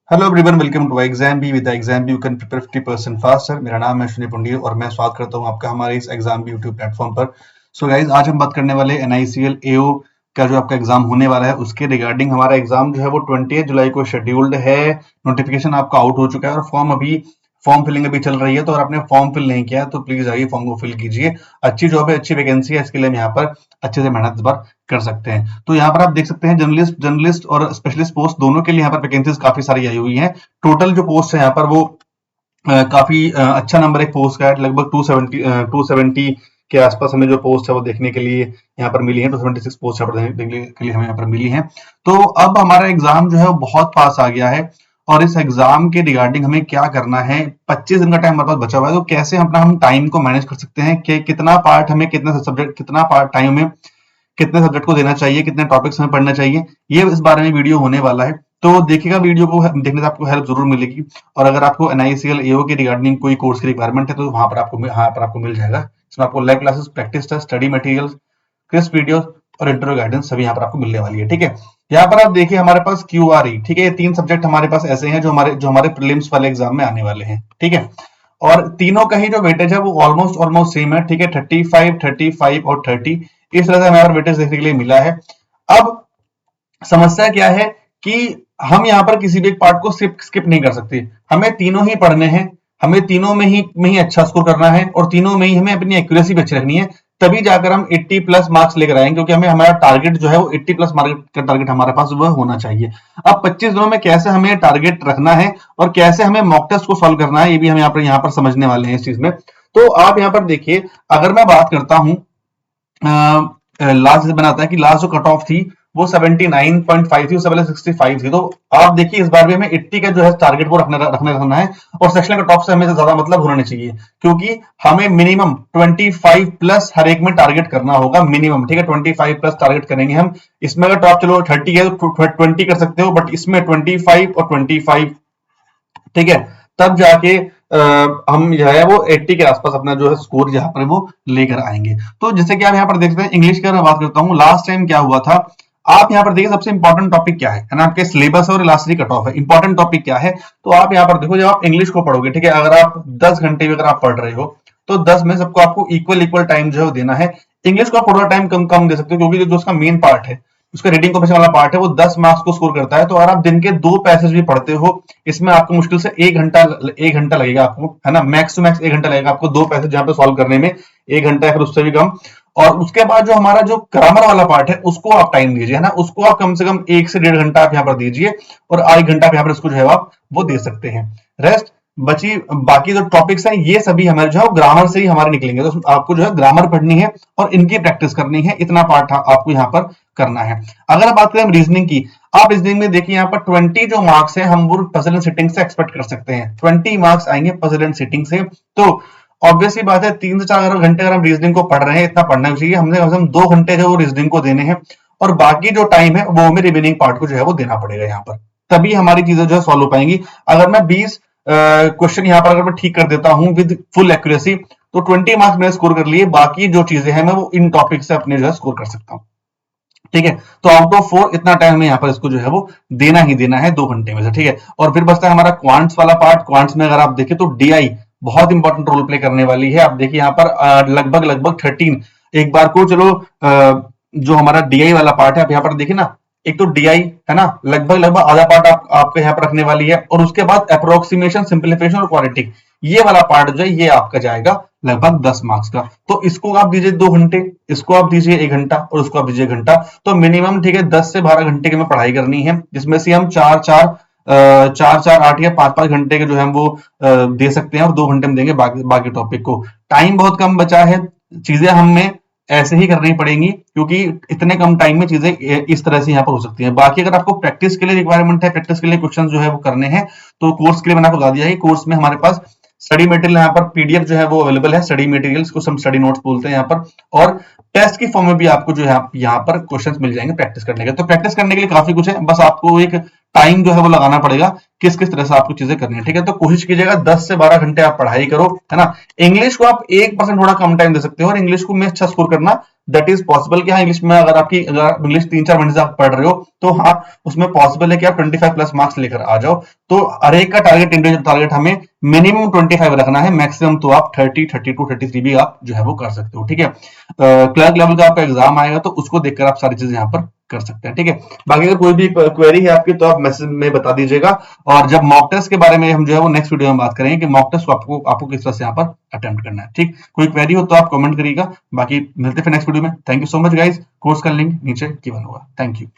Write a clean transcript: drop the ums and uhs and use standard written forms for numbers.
Hello everyone, welcome to ExamBee. With ExamBee you can prepare 50% faster. मेरा नाम है सुनील पुंडीर और मैं स्वागत करता हूं आपका हमारे इस एग्जाम बी यूट्यूब प्लेटफॉर्म पर। सो गाइज, आज हम बात करने वाले एनआईसीएल एओ का जो आपका एग्जाम होने वाला है उसके रिगार्डिंग। हमारा एग्जाम जो है वो 20 जुलाई को शेड्यूल्ड है। नोटिफिकेशन आपका आउट हो चुका है और फॉर्म फिलिंग अभी चल रही है। तो अगर आपने फॉर्म फिल नहीं किया तो प्लीज आइए फॉर्म को फिल कीजिए। अच्छी जॉब है, अच्छी वैकेंसी है, इसके लिए हम यहाँ पर अच्छे से मेहनत इस बार कर सकते हैं। तो यहाँ पर आप देख सकते हैं जर्नलिस्ट और स्पेशलिस्ट पोस्ट दोनों के लिए यहाँ पर वैकेंसीज काफी सारी आई हुई हैं। टोटल जो पोस्ट है यहाँ पर वो काफी अच्छा नंबर एक पोस्ट का है। लगभग 270 के आसपास हमें जो पोस्ट है वो देखने के लिए यहाँ पर मिली है। 276 पोस्ट यहाँ पर देखने के लिए हमें यहाँ पर मिली है। तो अब हमारा एग्जाम जो है वो बहुत पास आ गया है और इस एग्जाम के रिगार्डिंग हमें क्या करना है। 25 दिन का टाइम हमारे पास बचा हुआ है, तो कैसे हम टाइम को मैनेज कर सकते हैं कि कितना पार्ट हमें कितना पार्ट टाइम में कितने सब्जेक्ट को देना चाहिए, कितने टॉपिक्स हमें पढ़ना चाहिए, ये इस बारे में वीडियो होने वाला है। तो देखिएगा, वीडियो को देखने से आपको हेल्प जरूर मिलेगी। और अगर आपको एनआईसीएल एओ की रिगार्डिंग कोई कोर्स की रिक्वायरमेंट है तो वहां पर आपको मिल जाएगा। इसमें आपको live classes, practice test, study material, quiz video और इंटरव्यू गाइडेंस सभी यहाँ पर आपको मिलने वाली है। ठीक है, यहाँ पर आप देखिए हमारे पास क्यूआरई, ठीक है, ये 3 सब्जेक्ट हमारे पास ऐसे हैं जो हमारे प्रीलिम्स वाले एग्जाम में आने वाले हैं। ठीक है, और तीनों का ही जो वेटेज है वो ऑलमोस्ट सेम है। ठीक है, 35, 35 और 30 इस तरह से हमें वेटेज देखने के लिए मिला है। अब समस्या क्या है कि हम यहाँ पर किसी भी एक पार्ट को स्किप नहीं कर सकते। हमें तीनों ही पढ़ने हैं, हमें तीनों में ही अच्छा स्कोर करना है और तीनों में ही हमें अपनी एक्यूरेसी भी अच्छी रखनी है। तभी जाकर हम 80 प्लस मार्क्स लेकर आएंगे, क्योंकि हमें हमारा टारगेट जो है वो 80 प्लस मार्क्स का टारगेट हमारे पास वह होना चाहिए। अब 25 दिनों में कैसे हमें टारगेट रखना है और कैसे हमें मॉक टेस्ट को सॉल्व करना है, ये भी हम यहाँ पर समझने वाले हैं इस चीज में। तो आप यहाँ पर देखिए, अगर मैं बात करता हूं, लास्ट बनाता है कि लास्ट जो कट ऑफ थी वो 79.5 थी, उससे पहले 65 थी। तो आप देखिए इस बार भी हमें 80 का जो है टारगेट वो रखना है और सेक्शनल कट ऑफ से हमें ज्यादा मतलब होना नहीं चाहिए, क्योंकि हमें मिनिमम 25 प्लस हर एक में टारगेट करना होगा मिनिमम। ठीक है, 25 प्लस टारगेट करेंगे हम। इसमें अगर टॉप चलो 30 है तो 20 कर सकते हो, बट इसमें 25 और 25, ठीक है, तब जाके हम जो है वो 80 के आसपास अपना जो है स्कोर यहाँ पर वो लेकर आएंगे। तो जैसे कि आप यहाँ पर देख सकते हैं, इंग्लिश की अगर बात करता हूँ, लास्ट टाइम क्या हुआ था, आप यहाँ पर देखिए सबसे इंपॉर्टेंट टॉपिक क्या है ना, आपके सिलेबस और इलास्टिक कट ऑफ है। इंपॉर्टेंट टॉपिक क्या है, तो आप यहाँ पर देखो, जब आप इंग्लिश को पढ़ोगे, ठीक है, अगर आप 10 घंटे भी अगर आप पढ़ रहे हो तो 10 में सबको आपको इक्वल टाइम जो है देना है। इंग्लिश को आप थोड़ा टाइम कम दे सकते हो, क्योंकि जो उसका मेन पार्ट है, उसका रीडिंग कॉम्प्रिहेंशन वाला पार्ट है, वो 10 मार्क्स को स्कोर करता है। तो अगर आप दिन के 2 पैसेज भी पढ़ते हो, इसमें आपको मुश्किल से 1 घंटा लगेगा आपको, है ना, मैक्स टू मैक्स 1 घंटा लगेगा आपको 2 पैसेज जहां पे सॉल्व करने में। 1 घंटा या फिर उससे भी कम। और उसके बाद जो हमारा जो ग्रामर वाला पार्ट है उसको आप टाइम दीजिए, है ना, उसको आप कम से कम 1 से 1.5 घंटा आप यहाँ पर दीजिए और 1 घंटा आप यहाँ पर इसको जो है आप वो दे सकते हैं। रेस्ट बाकी जो टॉपिक्स हैं ये सभी हमारे जो है ग्रामर से ही हमारे निकलेंगे। तो आपको जो है ग्रामर पढ़नी है और इनकी प्रैक्टिस करनी है, इतना पार्ट आपको यहाँ पर करना है। अगर बात करें रीजनिंग की, आप रीजनिंग में देखिए यहाँ पर 20 जो मार्क्स है हम वो पजल एंड सिटिंग से एक्सपेक्ट कर सकते हैं। 20 मार्क्स आएंगे पजल एंड सिटिंग से। तो ऑब्वियसली बात है, 3 से 4 घंटे अगर हम रीजनिंग को पढ़ रहे हैं, इतना पढ़ना चाहिए हमने, कम से कम 2 घंटे जो वो रीजनिंग को देने हैं और बाकी जो टाइम है वो हमें रिमेनिंग पार्ट को जो है वो देना पड़ेगा यहाँ पर, तभी हमारी चीजें जो है सॉल्व हो पाएंगी। अगर मैं 20 क्वेश्चन यहाँ पर अगर मैं ठीक कर देता हूँ विद फुल एक्यूरेसी, तो 20 मार्क्स मैंने स्कोर कर लिए, बाकी जो चीजें हैं मैं वो इन टॉपिक से अपने जो है स्कोर कर सकता हूँ। ठीक है, तो आउट ऑफ 4 इतना टाइम हमें यहाँ पर इसको जो है वो देना ही देना है 2 घंटे में से। ठीक है, और फिर बचता है हमारा क्वांट्स वाला पार्ट। क्वांट्स में अगर आप देखें तो डीआई बहुत इंपॉर्टेंट रोल प्ले करने वाली है। आप देखिए यहाँ पर लगभग 13, एक बार को चलो जो हमारा डीआई वाला पार्ट है, आप यहाँ पर देखिए ना, एक तो डीआई है ना, लगभग आधा पार्ट आपके यहाँ पर रखने वाली है और उसके बाद अप्रोक्सीमेशन, सिंप्लीफिकेशन और क्वाड्रेटिक, ये वाला पार्ट जो है ये आपका जाएगा लगभग 10 मार्क्स का। तो इसको आप दीजिए 2 घंटे, इसको आप दीजिए 1 घंटा और उसको आप दीजिए 1 घंटा। तो मिनिमम, ठीक है, 10 से 12 घंटे की हमें पढ़ाई करनी है, जिसमें से हम 8 या 5 घंटे के जो है वो दे सकते हैं और 2 घंटे में देंगे बाकी टॉपिक को। टाइम बहुत कम बचा है, चीजें हमें ऐसे ही करनी पड़ेंगी, क्योंकि इतने कम टाइम में चीजें इस तरह से यहाँ पर हो सकती हैं। बाकी अगर आपको प्रैक्टिस के लिए रिक्वायरमेंट है, प्रैक्टिस के लिए क्वेश्चन जो है वो करने हैं, तो कोर्स के लिए मैंने आपको बता दिया है। कोर्स में हमारे पास स्टडी मटेरियल यहाँ पर पीडीएफ जो है वो अवेलेबल है, स्टडी मटेरियल्स को हम स्टडी नोट्स बोलते हैं यहाँ पर, और टेस्ट की फॉर्म में भी आपको जो है यहाँ पर क्वेश्चंस मिल जाएंगे प्रैक्टिस करने के। तो प्रैक्टिस करने के लिए काफी कुछ है, बस आपको एक टाइम जो है वो लगाना पड़ेगा, किस किस तरह से आपको चीजें करनी है, ठीक है। तो कोशिश कीजिएगा 10 से 12 घंटे आप पढ़ाई करो, है ना। इंग्लिश को आप 1% थोड़ा कम टाइम दे सकते हो, और इंग्लिश को में अच्छा स्कोर करना दैट इज पॉसिबल। कि हाँ, इंग्लिश में अगर अगर इंग्लिश 3-4 महीने से आप पढ़ रहे हो, तो हाँ उसमें पॉसिबल है कि आप 25 प्लस मार्क्स लेकर आ जाओ। तो हर एक का टारगेट, इंडिविजुअल टारगेट हमें मिनिमम 25 रखना है, मैक्सिमम तो आप 30, 32, 33 भी आप जो है वो कर सकते हो, ठीक है। क्लर्क लेवल का आपका एग्जाम आएगा, तो उसको देखकर आप सारी चीजें यहाँ पर कर सकते हैं, ठीक है। बाकी अगर कोई भी क्वेरी है आपकी, तो आप मैसेज में बता दीजिएगा। और जब मॉक टेस्ट के बारे में हम जो है वो नेक्स्ट वीडियो में बात करेंगे कि मॉक टेस्ट को आपको किस तरह से यहाँ पर अटेम्प्ट करना है, ठीक। कोई क्वेरी हो तो आप कमेंट करिएगा। बाकी मिलते हैं फिर नेक्स्ट वीडियो में। Thank you so much guys. Course का लिंक नीचे गिवन होगा। Thank you.